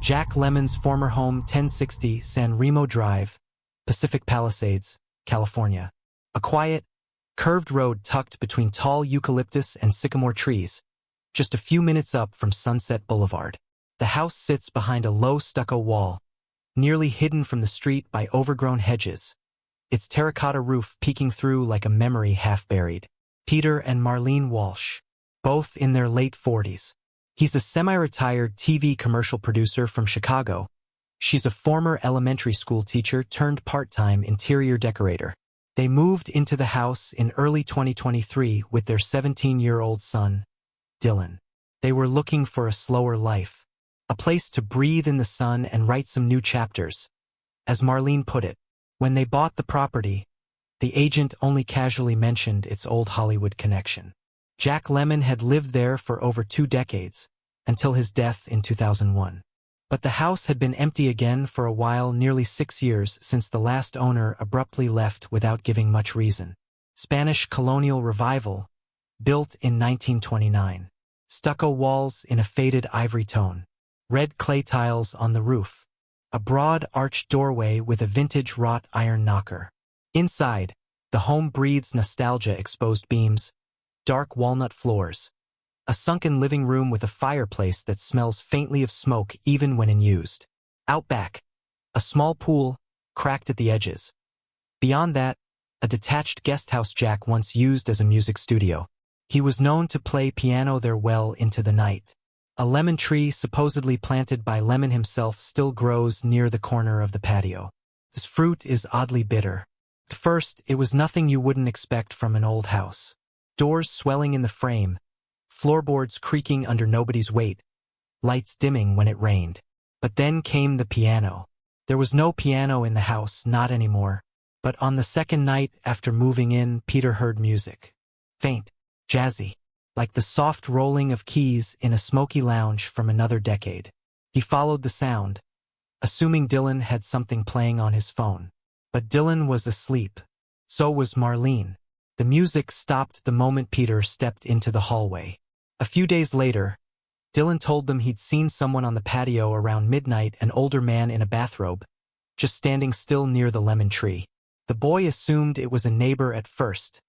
Jack Lemmon's former home, 1060 San Remo Drive, Pacific Palisades, California. A quiet, curved road tucked between tall eucalyptus and sycamore trees, just a few minutes up from Sunset Boulevard. The house sits behind a low stucco wall, nearly hidden from the street by overgrown hedges, its terracotta roof peeking through like a memory half-buried. Peter and Marlene Walsh, both in their late 40s. He's a semi-retired TV commercial producer from Chicago. She's a former elementary school teacher turned part-time interior decorator. They moved into the house in early 2023 with their 17-year-old son, Dylan. They were looking for a slower life, a place to breathe in the sun and write some new chapters. As Marlene put it, when they bought the property, the agent only casually mentioned its old Hollywood connection. Jack Lemmon had lived there for over 2 decades, until his death in 2001. But the house had been empty again for a while, nearly 6 years since the last owner abruptly left without giving much reason. Spanish colonial revival, built in 1929. Stucco walls in a faded ivory tone. Red clay tiles on the roof. A broad arched doorway with a vintage wrought iron knocker. Inside, the home breathes nostalgia, exposed beams, dark walnut floors. A sunken living room with a fireplace that smells faintly of smoke even when unused. Out back, a small pool, cracked at the edges. Beyond that, a detached guest house Jack once used as a music studio. He was known to play piano there well into the night. A lemon tree supposedly planted by Lemmon himself still grows near the corner of the patio. This fruit is oddly bitter. At first, it was nothing you wouldn't expect from an old house. Doors swelling in the frame, floorboards creaking under nobody's weight, lights dimming when it rained. But then came the piano. There was no piano in the house, not anymore. But on the second night after moving in, Peter heard music. Faint, jazzy, like the soft rolling of keys in a smoky lounge from another decade. He followed the sound, assuming Dylan had something playing on his phone. But Dylan was asleep. So was Marlene. The music stopped the moment Peter stepped into the hallway. A few days later, Dylan told them he'd seen someone on the patio around midnight, an older man in a bathrobe, just standing still near the lemon tree. The boy assumed it was a neighbor at first,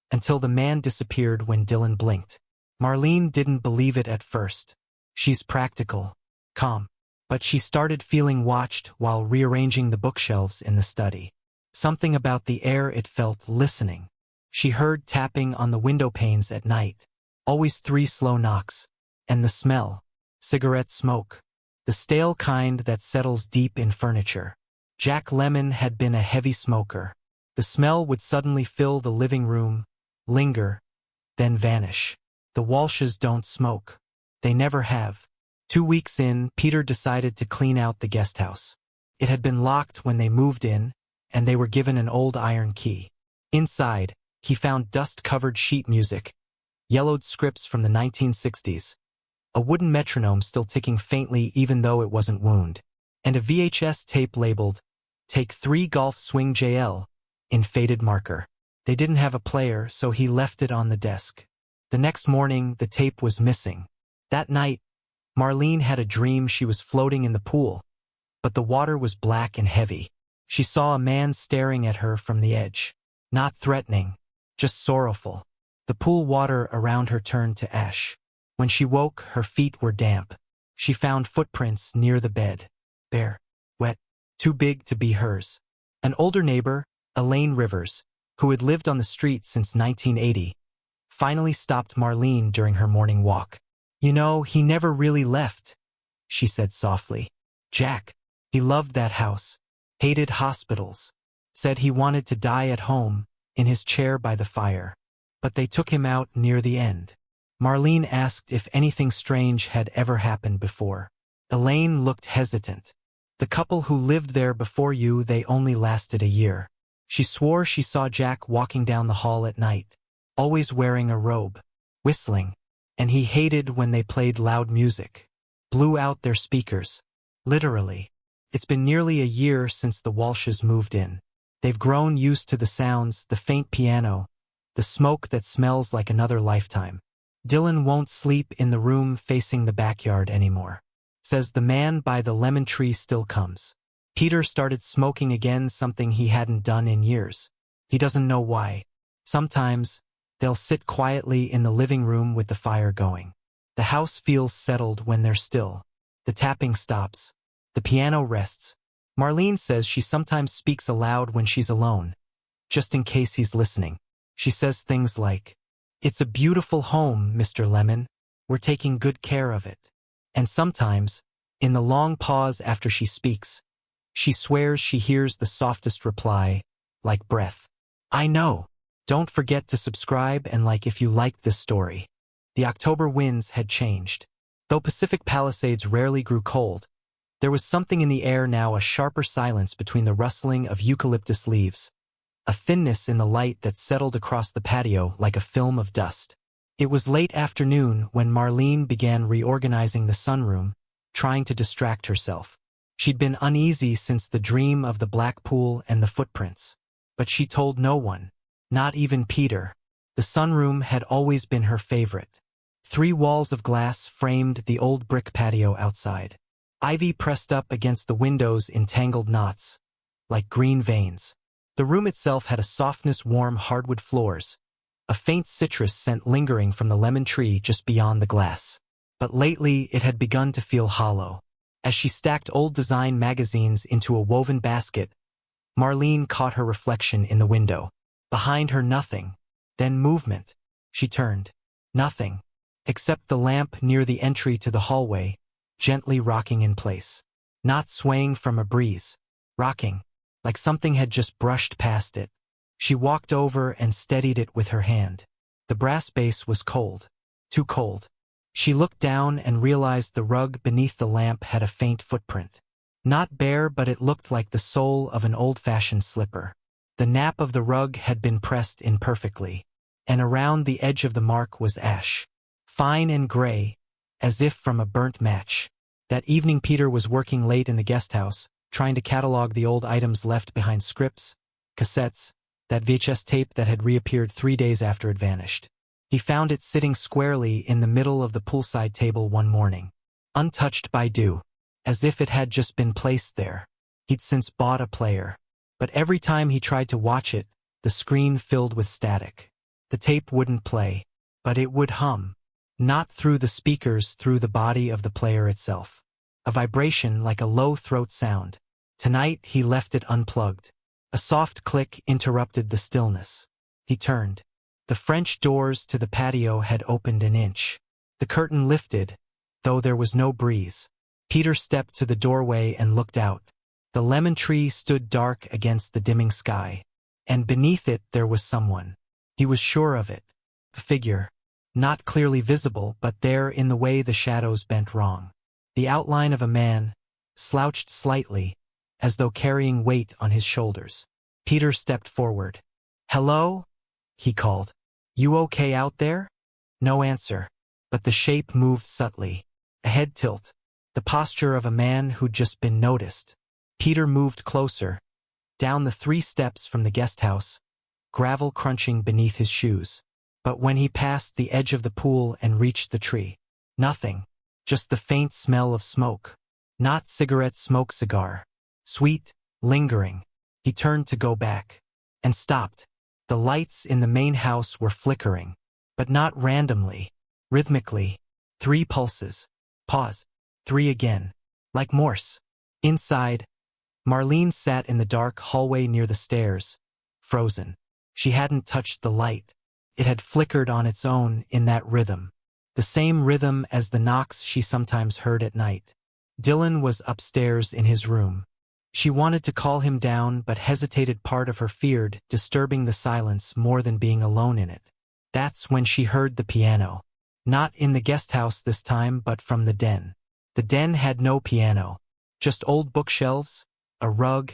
until the man disappeared when Dylan blinked. Marlene didn't believe it at first. She's practical, calm, but she started feeling watched while rearranging the bookshelves in the study. Something about the air, it felt listening. She heard tapping on the window panes at night, always 3 slow knocks, and the smell, cigarette smoke, the stale kind that settles deep in furniture. Jack Lemmon had been a heavy smoker. The smell would suddenly fill the living room, linger, then vanish. The Walshes don't smoke. They never have. 2 weeks in, Peter decided to clean out the guest house. It had been locked when they moved in, and they were given an old iron key. Inside, he found dust-covered sheet music, yellowed scripts from the 1960s, a wooden metronome still ticking faintly even though it wasn't wound, and a VHS tape labeled, "Take 3 Golf Swing JL," in faded marker. They didn't have a player, so he left it on the desk. The next morning, the tape was missing. That night, Marlene had a dream she was floating in the pool, but the water was black and heavy. She saw a man staring at her from the edge. Not threatening, just sorrowful. The pool water around her turned to ash. When she woke, her feet were damp. She found footprints near the bed. Bare, wet, too big to be hers. An older neighbor, Elaine Rivers, who had lived on the street since 1980, finally stopped Marlene during her morning walk. "You know, he never really left," she said softly. "Jack, he loved that house, hated hospitals, said he wanted to die at home, in his chair by the fire. But they took him out near the end." Marlene asked if anything strange had ever happened before. Elaine looked hesitant. "The couple who lived there before you, they only lasted a year." She swore she saw Jack walking down the hall at night, always wearing a robe, whistling, and he hated when they played loud music, blew out their speakers. Literally. It's been nearly a year since the Walshes moved in. They've grown used to the sounds, the faint piano, the smoke that smells like another lifetime. Dylan won't sleep in the room facing the backyard anymore. Says the man by the lemon tree still comes. Peter started smoking again, something he hadn't done in years. He doesn't know why. Sometimes, they'll sit quietly in the living room with the fire going. The house feels settled when they're still. The tapping stops. The piano rests. Marlene says she sometimes speaks aloud when she's alone, just in case he's listening. She says things like, "It's a beautiful home, Mr. Lemmon. We're taking good care of it." And sometimes, in the long pause after she speaks, she swears she hears the softest reply, like breath. I know. Don't forget to subscribe and like if you liked this story. The October winds had changed. Though Pacific Palisades rarely grew cold, there was something in the air now, a sharper silence between the rustling of eucalyptus leaves, a thinness in the light that settled across the patio like a film of dust. It was late afternoon when Marlene began reorganizing the sunroom, trying to distract herself. She'd been uneasy since the dream of the black pool and the footprints. But she told no one, not even Peter. The sunroom had always been her favorite. 3 walls of glass framed the old brick patio outside. Ivy pressed up against the windows in tangled knots, like green veins. The room itself had a softness, warm hardwood floors, a faint citrus scent lingering from the lemon tree just beyond the glass. But lately it had begun to feel hollow. As she stacked old design magazines into a woven basket, Marlene caught her reflection in the window. Behind her nothing, then movement. She turned. Nothing, except the lamp near the entry to the hallway, gently rocking in place. Not swaying from a breeze. Rocking, like something had just brushed past it. She walked over and steadied it with her hand. The brass base was cold. Too cold. She looked down and realized the rug beneath the lamp had a faint footprint. Not bare, but it looked like the sole of an old-fashioned slipper. The nap of the rug had been pressed in perfectly, and around the edge of the mark was ash. Fine and gray, as if from a burnt match. That evening Peter was working late in the guest house, trying to catalog the old items left behind: scripts, cassettes, that VHS tape that had reappeared 3 days after it vanished. He found it sitting squarely in the middle of the poolside table one morning, untouched by dew, as if it had just been placed there. He'd since bought a player, but every time he tried to watch it, the screen filled with static. The tape wouldn't play, but it would hum. Not through the speakers, through the body of the player itself. A vibration like a low throat sound. Tonight he left it unplugged. A soft click interrupted the stillness. He turned. The French doors to the patio had opened an inch. The curtain lifted, though there was no breeze. Peter stepped to the doorway and looked out. The lemon tree stood dark against the dimming sky, and beneath it there was someone. He was sure of it. A figure. Not clearly visible, but there in the way the shadows bent wrong. The outline of a man, slouched slightly, as though carrying weight on his shoulders. Peter stepped forward. "Hello?" he called. "You okay out there?" No answer, but the shape moved subtly. A head tilt. The posture of a man who'd just been noticed. Peter moved closer, down the 3 steps from the guest house, gravel crunching beneath his shoes. But when he passed the edge of the pool and reached the tree, nothing, just the faint smell of smoke. Not cigarette smoke, cigar. Sweet, lingering. He turned to go back, and stopped. The lights in the main house were flickering, but not randomly, rhythmically. 3 pulses. Pause. 3 again. Like Morse. Inside, Marlene sat in the dark hallway near the stairs, frozen. She hadn't touched the light. It had flickered on its own in that rhythm. The same rhythm as the knocks she sometimes heard at night. Dylan was upstairs in his room. She wanted to call him down but hesitated. Part of her feared disturbing the silence more than being alone in it. That's when she heard the piano. Not in the guest house this time, but from the den. The den had no piano. Just old bookshelves, a rug,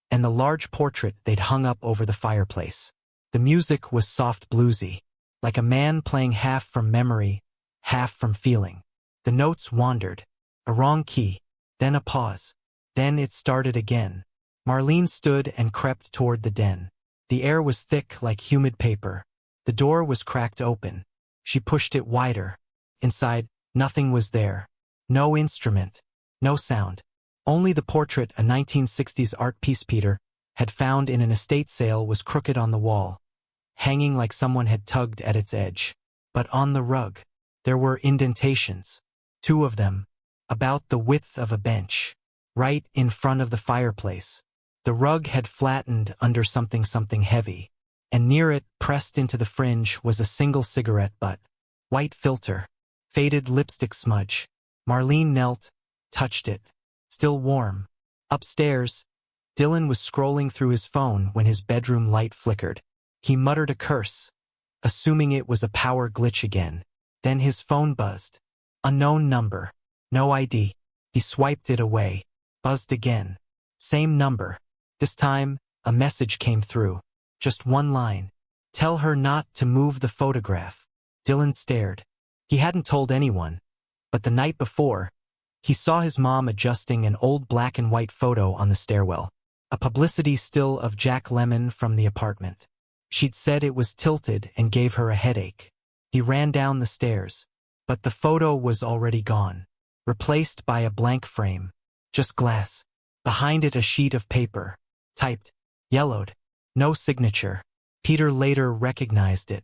and the large portrait they'd hung up over the fireplace. The music was soft bluesy, like a man playing half from memory, half from feeling. The notes wandered. A wrong key, then a pause. Then it started again. Marlene stood and crept toward the den. The air was thick like humid paper. The door was cracked open. She pushed it wider. Inside, nothing was there. No instrument. No sound. Only the portrait, a 1960s art piece Peter had found in an estate sale, was crooked on the wall, hanging like someone had tugged at its edge. But on the rug, there were indentations. 2 of them, about the width of a bench, right in front of the fireplace. The rug had flattened under something heavy, and near it, pressed into the fringe, was a single cigarette butt. White filter. Faded lipstick smudge. Marlene knelt, touched it. Still warm. Upstairs, Dylan was scrolling through his phone when his bedroom light flickered. He muttered a curse, assuming it was a power glitch again. Then his phone buzzed. Unknown number. No ID. He swiped it away. Buzzed again. Same number. This time, a message came through. Just one line. Tell her not to move the photograph. Dylan stared. He hadn't told anyone, but the night before, he saw his mom adjusting an old black and white photo on the stairwell. A publicity still of Jack Lemmon from the apartment. She'd said it was tilted and gave her a headache. He ran down the stairs, but the photo was already gone, replaced by a blank frame. Just glass. Behind it a sheet of paper. Typed. Yellowed. No signature. Peter later recognized it.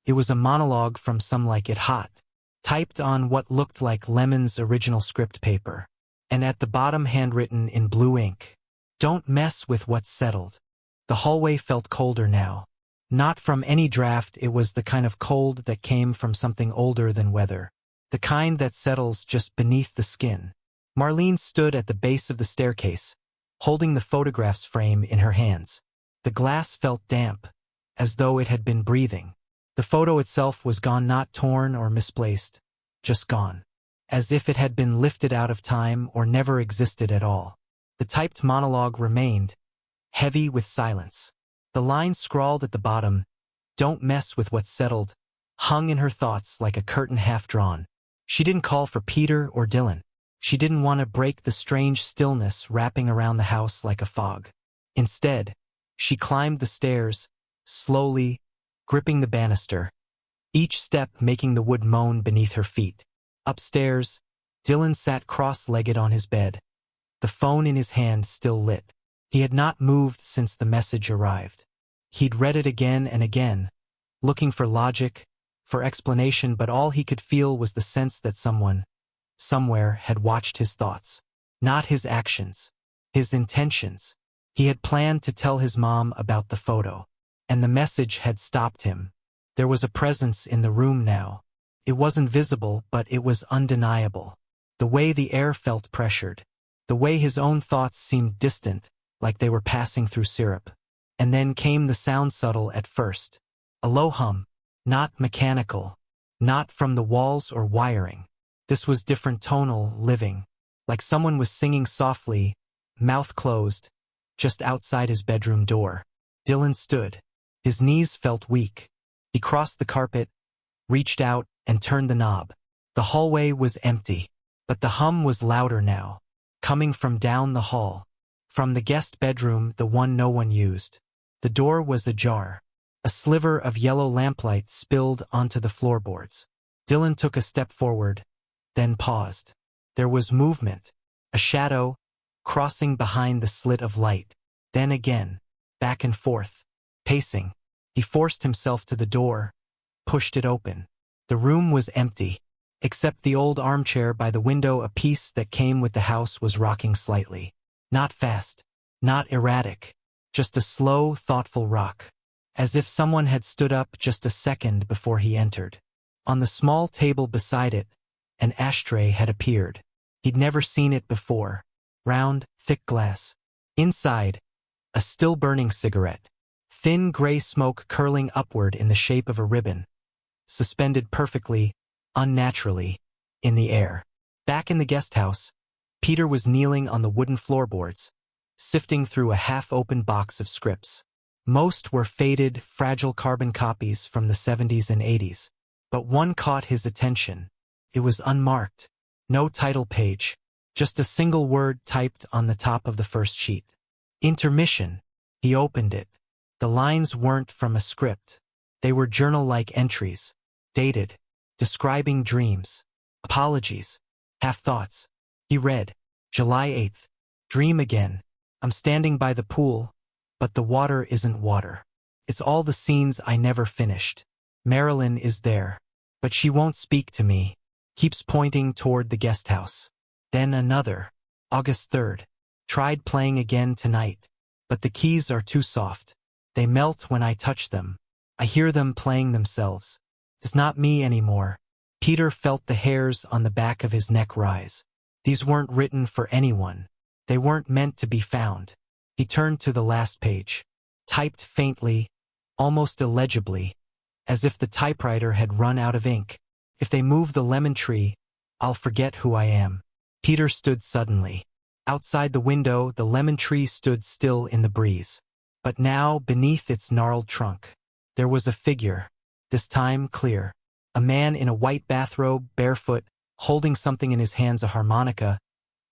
It was a monologue from Some Like It Hot, typed on what looked like Lemon's original script paper, and at the bottom handwritten in blue ink. Don't mess with what's settled. The hallway felt colder now. Not from any draft, it was the kind of cold that came from something older than weather. The kind that settles just beneath the skin. Marlene stood at the base of the staircase, holding the photograph's frame in her hands. The glass felt damp, as though it had been breathing. The photo itself was gone, not torn or misplaced, just gone. As if it had been lifted out of time or never existed at all. The typed monologue remained, heavy with silence. The line scrawled at the bottom, "Don't mess with what's settled," hung in her thoughts like a curtain half drawn. She didn't call for Peter or Dylan. She didn't want to break the strange stillness wrapping around the house like a fog. Instead, she climbed the stairs, slowly, gripping the banister, each step making the wood moan beneath her feet. Upstairs, Dylan sat cross-legged on his bed, the phone in his hand still lit. He had not moved since the message arrived. He'd read it again and again, looking for logic, for explanation, but all he could feel was the sense that someone, somewhere, had watched his thoughts. Not his actions, his intentions. He had planned to tell his mom about the photo, and the message had stopped him. There was a presence in the room now. It wasn't visible, but it was undeniable. The way the air felt pressured. The way his own thoughts seemed distant, like they were passing through syrup. And then came the sound, subtle at first. A low hum. Not mechanical. Not from the walls or wiring. This was different, tonal, living. Like someone was singing softly, mouth closed, just outside his bedroom door. Dylan stood. His knees felt weak. He crossed the carpet, reached out, and turned the knob. The hallway was empty, but the hum was louder now, coming from down the hall. From the guest bedroom, the one no one used. The door was ajar. A sliver of yellow lamplight spilled onto the floorboards. Dylan took a step forward, then paused. There was movement, a shadow, crossing behind the slit of light. Then again, back and forth, pacing. He forced himself to the door, pushed it open. The room was empty, except the old armchair by the window. A piece that came with the house was rocking slightly. Not fast, not erratic, just a slow, thoughtful rock. As if someone had stood up just a second before he entered. On the small table beside it, an ashtray had appeared. He'd never seen it before. Round, thick glass. Inside, a still-burning cigarette. Thin gray smoke curling upward in the shape of a ribbon. Suspended perfectly, unnaturally, in the air. Back in the guest house, Peter was kneeling on the wooden floorboards, sifting through a half-open box of scripts. Most were faded, fragile carbon copies from the 70s and 80s. But one caught his attention. It was unmarked. No title page. Just a single word typed on the top of the first sheet. Intermission. He opened it. The lines weren't from a script. They were journal-like entries. Dated. Describing dreams. Apologies. Half-thoughts. He read. July 8th. Dream again. I'm standing by the pool, but the water isn't water. It's all the scenes I never finished. Marilyn is there, but she won't speak to me. Keeps pointing toward the guest house. Then another. August 3rd. Tried playing again tonight, but the keys are too soft. They melt when I touch them. I hear them playing themselves. It's not me anymore. Peter felt the hairs on the back of his neck rise. These weren't written for anyone. They weren't meant to be found. He turned to the last page. Typed faintly, almost illegibly, as if the typewriter had run out of ink. If they move the lemon tree, I'll forget who I am. Peter stood suddenly. Outside the window, the lemon tree stood still in the breeze. But now, beneath its gnarled trunk, there was a figure, this time clear. A man in a white bathrobe, barefoot, holding something in his hands, a harmonica,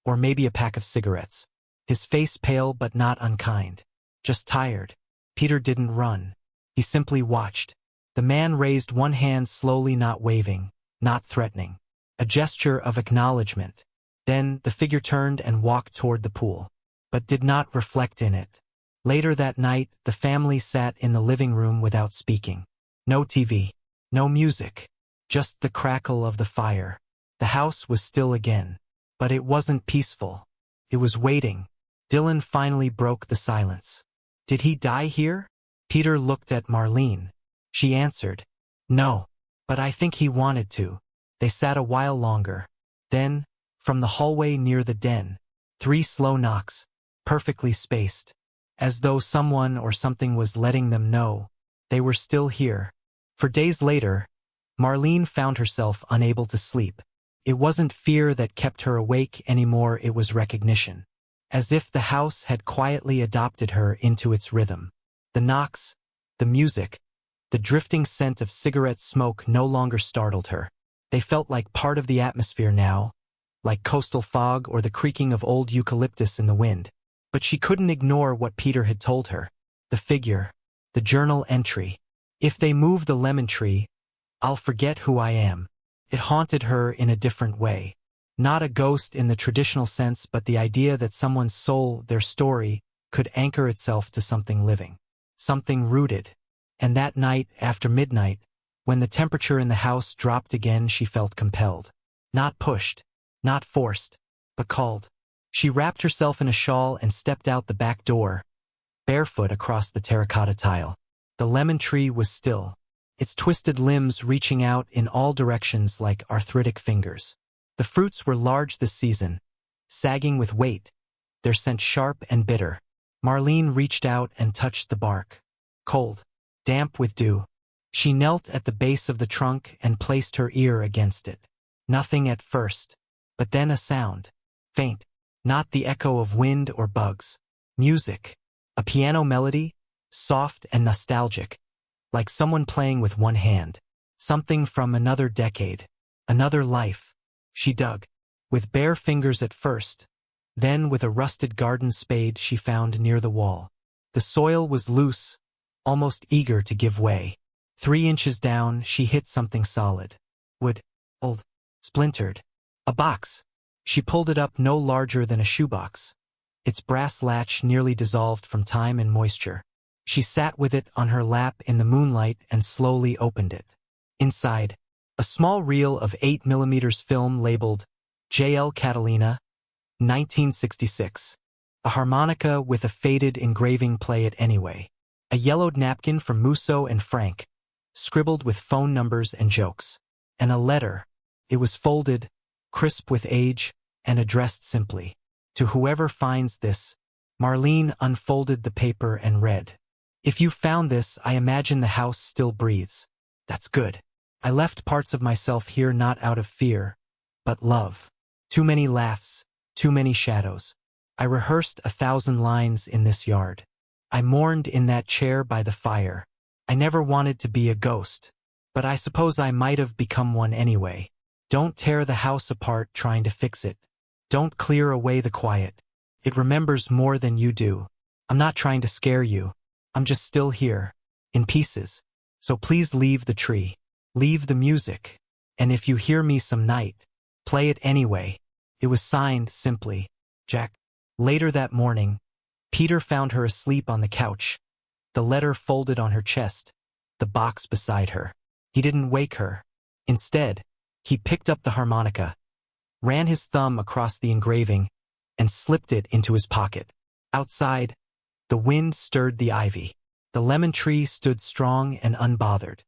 or maybe a pack of cigarettes. His face pale but not unkind. Just tired. Peter didn't run. He simply watched. The man raised one hand slowly, not waving, not threatening. A gesture of acknowledgement. Then the figure turned and walked toward the pool, but did not reflect in it. Later that night, the family sat in the living room without speaking. No TV, no music, just the crackle of the fire. The house was still again, but it wasn't peaceful. It was waiting. Dylan finally broke the silence. Did he die here? Peter looked at Marlene. She answered, no, but I think he wanted to. They sat a while longer. Then, from the hallway near the den, 3 slow knocks, perfectly spaced, as though someone or something was letting them know they were still here. For days later, Marlene found herself unable to sleep. It wasn't fear that kept her awake anymore, it was recognition. As if the house had quietly adopted her into its rhythm. The knocks, the music, the drifting scent of cigarette smoke no longer startled her. They felt like part of the atmosphere now, like coastal fog or the creaking of old eucalyptus in the wind. But she couldn't ignore what Peter had told her. The figure, the journal entry. If they move the lemon tree, I'll forget who I am. It haunted her in a different way. Not a ghost in the traditional sense, but the idea that someone's soul, their story, could anchor itself to something living. Something rooted. And that night, after midnight, when the temperature in the house dropped again, she felt compelled. Not pushed, not forced, but called. She wrapped herself in a shawl and stepped out the back door, barefoot across the terracotta tile. The lemon tree was still, its twisted limbs reaching out in all directions like arthritic fingers. The fruits were large this season, sagging with weight, their scent sharp and bitter. Marlene reached out and touched the bark. Cold, damp with dew. She knelt at the base of the trunk and placed her ear against it. Nothing at first, but then a sound. Faint, not the echo of wind or bugs. Music. A piano melody, soft and nostalgic, like someone playing with one hand. Something from another decade, another life. She dug, with bare fingers at first. Then with a rusted garden spade she found near the wall. The soil was loose, almost eager to give way. 3 inches down, she hit something solid. Wood, old, splintered. A box. She pulled it up, no larger than a shoebox. Its brass latch nearly dissolved from time and moisture. She sat with it on her lap in the moonlight and slowly opened it. Inside, a small reel of 8mm film labeled J.L. Catalina, 1966. A harmonica with a faded engraving, Play It Anyway. A yellowed napkin from Musso and Frank, scribbled with phone numbers and jokes. And a letter. It was folded, crisp with age, and addressed simply. To whoever finds this. Marlene unfolded the paper and read. If you found this, I imagine the house still breathes. That's good. I left parts of myself here not out of fear, but love. Too many laughs, too many shadows. I rehearsed 1,000 lines in this yard. I mourned in that chair by the fire. I never wanted to be a ghost, but I suppose I might have become one anyway. Don't tear the house apart trying to fix it. Don't clear away the quiet. It remembers more than you do. I'm not trying to scare you. I'm just still here, in pieces. So please leave the tree. Leave the music. And if you hear me some night, play it anyway. It was signed simply, Jack. Later that morning, Peter found her asleep on the couch, the letter folded on her chest, the box beside her. He didn't wake her. Instead, he picked up the harmonica, ran his thumb across the engraving, and slipped it into his pocket. Outside, the wind stirred the ivy. The lemon tree stood strong and unbothered.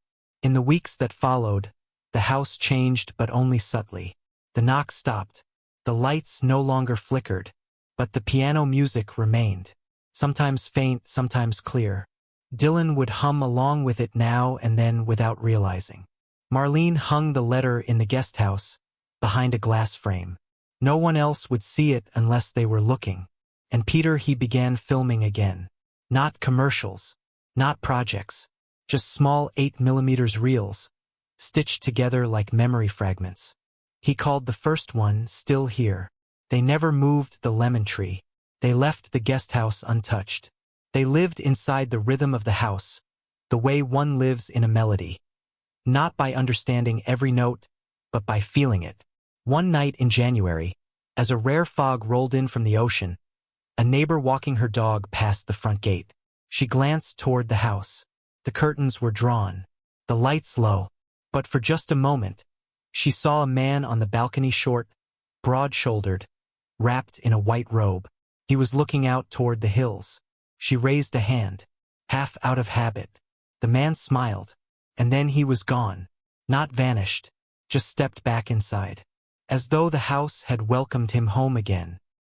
In the weeks that followed, the house changed but only subtly. The knock stopped. The lights no longer flickered, but the piano music remained. Sometimes faint, sometimes clear. Dylan would hum along with it now and then without realizing. Marlene hung the letter in the guest house, behind a glass frame. No one else would see it unless they were looking. And Peter, he began filming again. Not commercials, not projects, just small 8mm reels, stitched together like memory fragments. He called the first one Still Here. They never moved the lemon tree. They left the guest house untouched. They lived inside the rhythm of the house, the way one lives in a melody. Not by understanding every note, but by feeling it. One night in January, as a rare fog rolled in from the ocean, a neighbor walking her dog passed the front gate. She glanced toward the house. The curtains were drawn, the lights low, but for just a moment, she saw a man on the balcony, short, broad-shouldered, wrapped in a white robe. He was looking out toward the hills. She raised a hand, half out of habit. The man smiled, and then he was gone. Not vanished, just stepped back inside. As though the house had welcomed him home again.